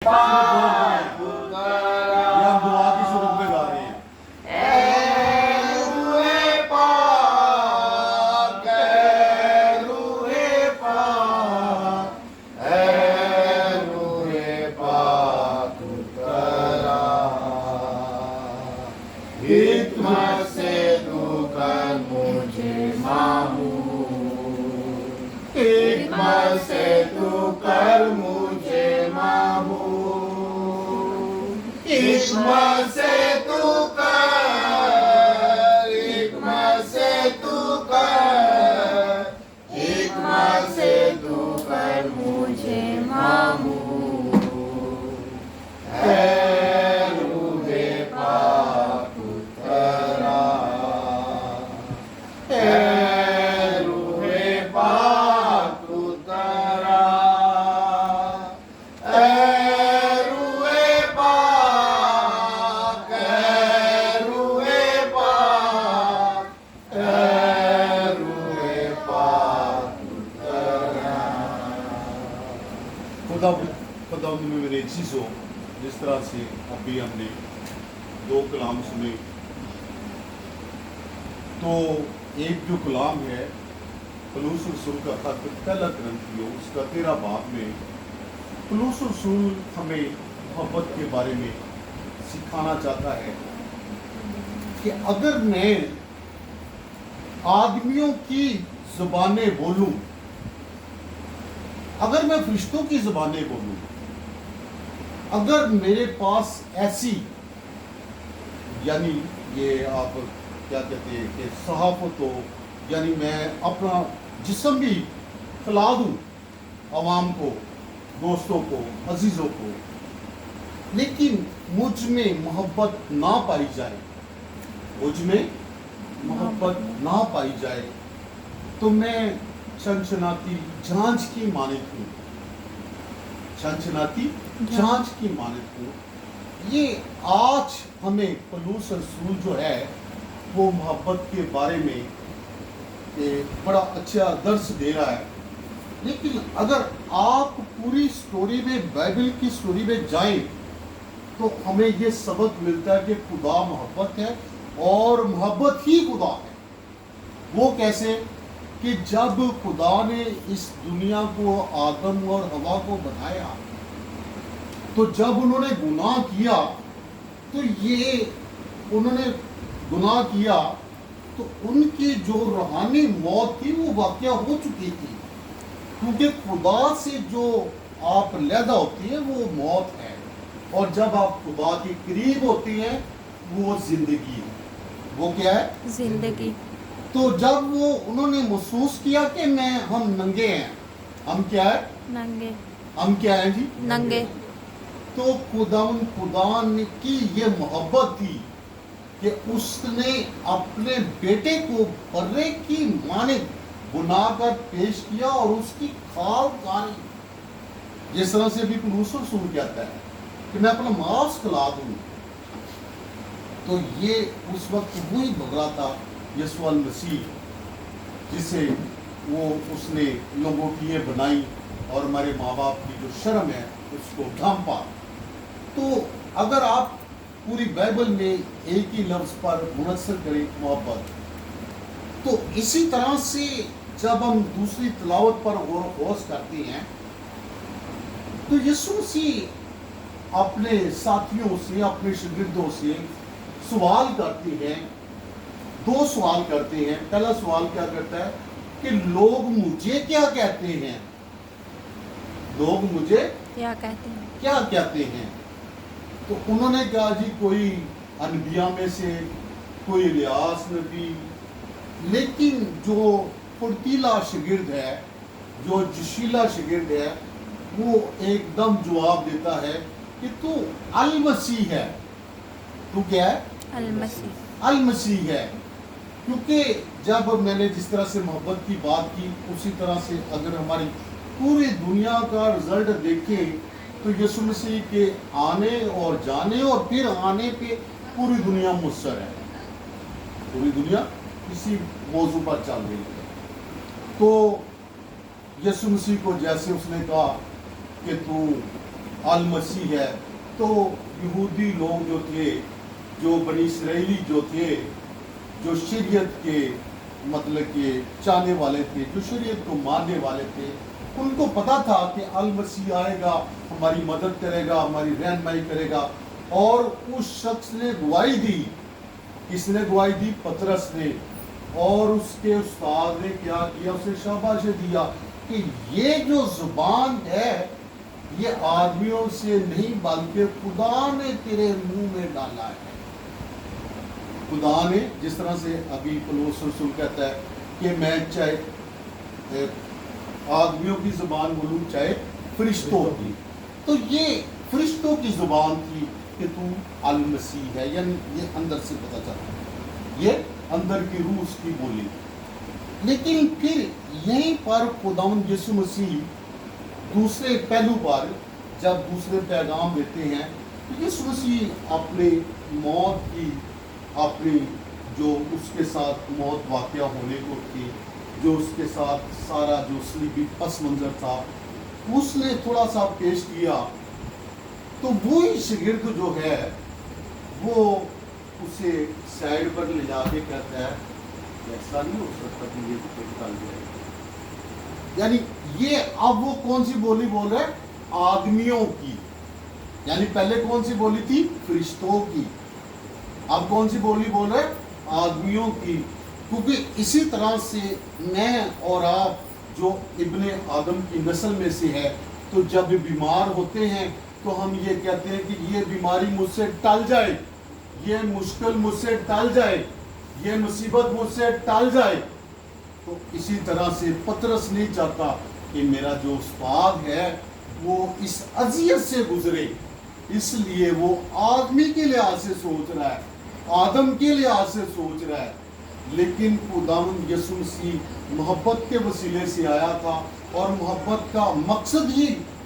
ये हम दुआ की शुरू में गा रहे हैं। हिकमत से तू कर मुझे मामूर, हिकमत से तू कर मुझे मामूर, हिकमत से तू कर, हिकमत से तू कर, हिकमत से तू कर मुझे मामूर। है रूहे पाक उतरा, है रूहे पाक उतरा, है रूहे पाक, है रूहे पाक, है रूहे पाक उतरा। खुदा में मेरे चीज़ों जिस तरह से अभी हमने दो कलाम सुने, तो एक जो कलाम है पलूस रसूल का खत पहला ग्रंथियो उसका 13 बाब में पलूस रसूल हमें मोहब्बत के बारे में सिखाना चाहता है कि अगर मैं आदमियों की ज़ुबानें बोलूं, अगर मैं फरिश्तों की ज़ुबानें बोलूं, अगर मेरे पास ऐसी, यानी ये आप क्या कहते हैं कि सहाफ़त हो, यानी मैं अपना जिस्म भी खिला दूं अवाम को, दोस्तों को, अजीज़ों को, लेकिन मुझ में मोहब्बत ना पाई जाए, मुझ में मोहब्बत ना पाई जाए, तो मैं छनछनाती झांझ की मानद हूँ, छनछनाती झांझ की मानद हूँ। ये आज हमें पलूस रसूल जो है वो मोहब्बत के बारे में बड़ा अच्छा दर्स दे रहा है। लेकिन अगर आप पूरी स्टोरी में, बाइबल की स्टोरी में जाएं, तो हमें ये सबक मिलता है कि खुदा मोहब्बत है और मोहब्बत ही खुदा है। वो कैसे कि जब खुदा ने इस दुनिया को, आदम और हवा को बनाया, तो जब उन्होंने गुनाह किया, तो ये उन्होंने गुनाह किया तो उनकी जो रूहानी मौत थी वो वाक़या हो चुकी थी, क्योंकि खुदा से जो आप लैदा होती है वो मौत है, और जब आप खुदा के करीब होते हैं वो ज़िंदगी है। वो क्या है? जिंदगी। तो जब वो उन्होंने महसूस किया कि हम नंगे हैं, हम क्या है? नंगे। हम क्या हैं जी? नंगे। तो खुदा की ये मोहब्बत थी कि उसने अपने बेटे को बर्रे की मानिद बुनाकर पेश किया और उसकी खाल उतारी, जिस तरह से भी पलूस रसूल कहता है कि मैं अपना मांस खिला दूं। तो ये उस वक्त वही बकरा था यीशु मसीह, जिसे वो उसने लोगों की ये बनाई और हमारे माँ बाप की जो शर्म है उसको ढांपा। तो अगर आप पूरी बाइबल में एक ही लफ्ज़ पर मुनसर करें मोहब्बत, तो इसी तरह से जब हम दूसरी तिलावत पर गौर खोज करते हैं, तो यीशु मसीह अपने साथियों से, अपने शागिर्दों से सवाल करते हैं, दो सवाल करते हैं। पहला सवाल क्या करता है कि लोग मुझे क्या कहते हैं? लोग मुझे क्या कहते हैं? क्या कहते हैं? तो उन्होंने कहा जी कोई अनबिया में से, कोई इलियास नबी। लेकिन जो फुर्तीला शागिर्द है, जो जोशीला शागिर्द है, वो एकदम जवाब देता है कि तू अल मसीह है। तू क्या है? अल मसीह। अल मसीह है। क्योंकि जब मैंने जिस तरह से मोहब्बत की बात की, उसी तरह से अगर हमारी पूरी दुनिया का रिजल्ट देखें तो यीशु मसीह के आने और जाने और फिर आने पे पूरी दुनिया मुस्सर है, पूरी दुनिया इसी मौजू पर चल रही है। तो यीशु मसीह को जैसे उसने कहा कि तू अल मसीह है, तो यहूदी लोग जो थे, जो बनी इसराइली जो थे, जो शरीयत के मतलब के चाहने वाले थे, जो शरीयत को मानने वाले थे, उनको पता था कि अल मसीह आएगा, हमारी मदद करेगा, हमारी रहनुमाई करेगा। और उस शख्स ने गवाही दी। किसने गवाही दी? पतरस ने। और उसके उस्ताद ने क्या किया? उसे शाबाशी दिया कि ये जो जुबान है ये आदमियों से नहीं बल्कि खुदा ने तेरे मुंह में डाला है। खुदा ने, जिस तरह से अभी पौलुस रसूल कहता है कि मैं चाहे आदमियों की जुबान बोलूं चाहे फरिश्तों की, तो ये फरिश्तों की जुबान थी कि तू अल मसीह है, यानी ये अंदर से पता चला, ये अंदर की रूह उसकी बोली। लेकिन फिर यहीं पर खुदावंद यीशु मसीह दूसरे पहलू पर जब दूसरे पैगाम देते हैं, तो यीशु मसीह अपने मौत की, अपनी जो उसके साथ मौत वाक़या होने को थी, जो उसके साथ सारा जो सलीबी पस मंज़र था, उसने थोड़ा सा पेश किया। तो वही शागिर्द जो है वो उसे साइड पर ले जाके कहता है ऐसा नहीं हो सकता कि ये तो निकाल जाएगा। यानी ये अब वो कौन सी बोली बोल रहा है? आदमियों की। यानी पहले कौन सी बोली थी? फरिश्तों की। अब कौन सी बोली बोल रहा है? आदमियों की। क्योंकि इसी तरह से मैं और आप जो इब्ने आदम की नस्ल में से है, तो जब बीमार होते हैं तो हम ये कहते हैं कि ये बीमारी मुझसे टल जाए, ये मुश्किल मुझसे टल जाए, ये मुसीबत मुझसे टल जाए। तो इसी तरह से पतरस नहीं चाहता कि मेरा जो उस्ताद है वो इस अजियत से गुजरे, इसलिए वो आदमी के लिहाज से सोच रहा है, आदम के लिहाज से सोच रहा है। लेकिन खुदावंद यीशु मसीह मोहब्बत के वसीले से आया था, और मोहब्बत का मकसद ही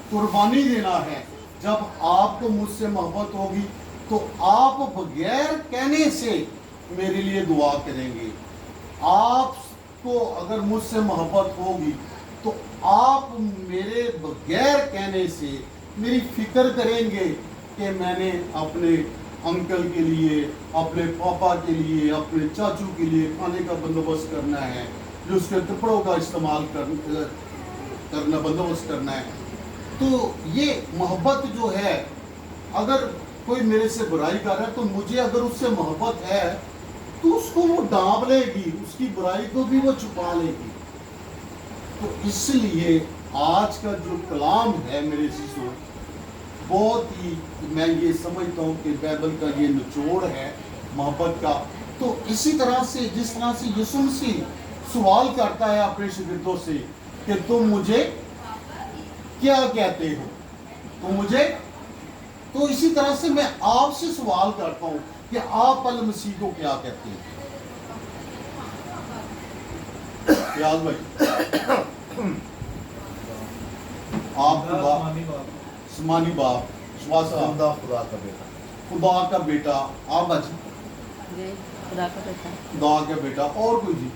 कुर्बानी देना है। जब आपको मुझसे मोहब्बत होगी तो आप बगैर कहने से मेरे लिए दुआ करेंगे। आपको अगर मुझसे मोहब्बत होगी तो आप मेरे बगैर कहने से मेरी फिक्र करेंगे कि मैंने अपने अंकल के लिए, अपने पापा के लिए, अपने चाचू के लिए खाने का बंदोबस्त करना है, जो उसके कपड़ों का इस्तेमाल करना बंदोबस्त करना है। तो ये मोहब्बत जो है, अगर कोई मेरे से बुराई कर रहा है तो मुझे अगर उससे मोहब्बत है तो उसको वो ढांप लेगी, उसकी बुराई को भी वो छुपा लेगी। तो इसलिए आज का जो कलाम है मेरे शिशु, बहुत ही मैं ये समझता हूँ कि बाइबल का ये निचोड़ है मोहब्बत का। तो इसी तरह से जिस तरह से यीशु मसीह सवाल करता है अपने शागिर्दों से कि तुम मुझे क्या कहते हो, तो मुझे, तो इसी तरह से मैं आपसे सवाल करता हूं कि आप अल मसीह को क्या कहते हैं? याद भाई, आप आसमानी बाप, खुदा का बेटा, खुदा का बेटा। आप बाजी, जी खुदा का बेटा। खुदा का बेटा। और कोई जी?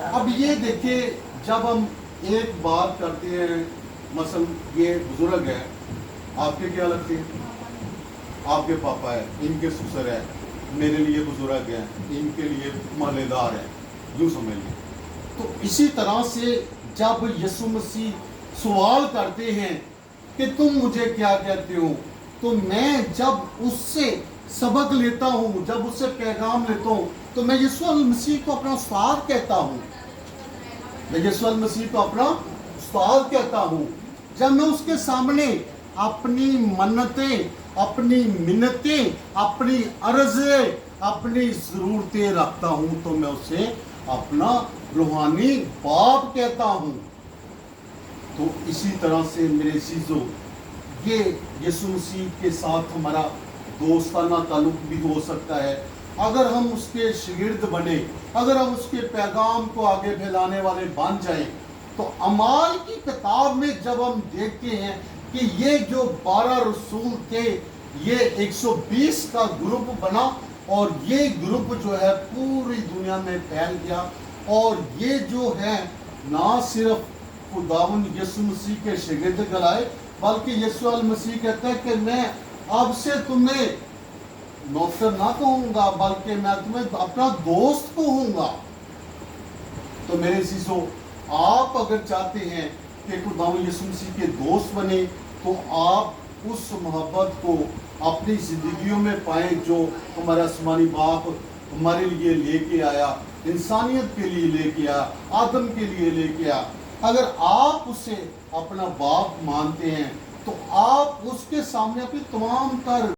अब ये देखिए, जब हम एक बात करते हैं, मसल ये बुजुर्ग है, आपके क्या लगते हैं? आपके पापा है, इनके ससुर है, मेरे लिए बुजुर्ग है, इनके लिए महल्लेदार है, यूँ समझ लें। तो इसी तरह से जब यीशु मसीह सवाल करते हैं कि तुम मुझे क्या कहते हो, तो मैं जब उससे सबक लेता हूँ, जब उससे पैगाम लेता हूँ, तो मैं यीशु मसीह को अपना उस्ताद कहता हूँ। मैं यीशु मसीह को अपना उस्ताद कहता हूँ। जब मैं उसके सामने अपनी मन्नतें, अपनी मिन्नतें, अपनी अर्ज़ें, अपनी ज़रूरतें रखता हूँ, तो मैं उसे अपना रूहानी बाप कहता हूँ। तो इसी तरह से मेरे चीज़ों, ये यीशु मसीह के साथ हमारा दोस्ताना ताल्लुक भी हो सकता है अगर हम उसके शागिर्द बने, अगर हम उसके पैगाम को आगे फैलाने वाले बन जाएं। तो अमाल की किताब में जब हम देखते हैं कि ये जो 12 रसूल थे, ये 120 का ग्रुप बना, और ये ग्रुप जो है पूरी दुनिया में फैल गया। और ये जो है ना सिर्फ खुदावंद यीशु मसीह के शागिर्द कहलाए, بلکہ یسوع المسیح کہتا ہے کہ میں اب سے تمہیں نوکر نہ کہوں گا بلکہ میں تمہیں اپنا دوست کہوں گا۔ تو میرے عزیزو، آپ اگر چاہتے ہیں کہ خداوند یسوع مسیح کے دوست بنے تو آپ اس محبت کو اپنی زندگیوں میں پائیں جو ہمارا آسمانی باپ ہمارے لیے لے کے آیا، انسانیت کے لیے لے کے آیا، آدم کے لیے لے کے آیا۔ اگر آپ اسے اپنا باپ مانتے ہیں تو آپ اس کے سامنے اپنی تمام تر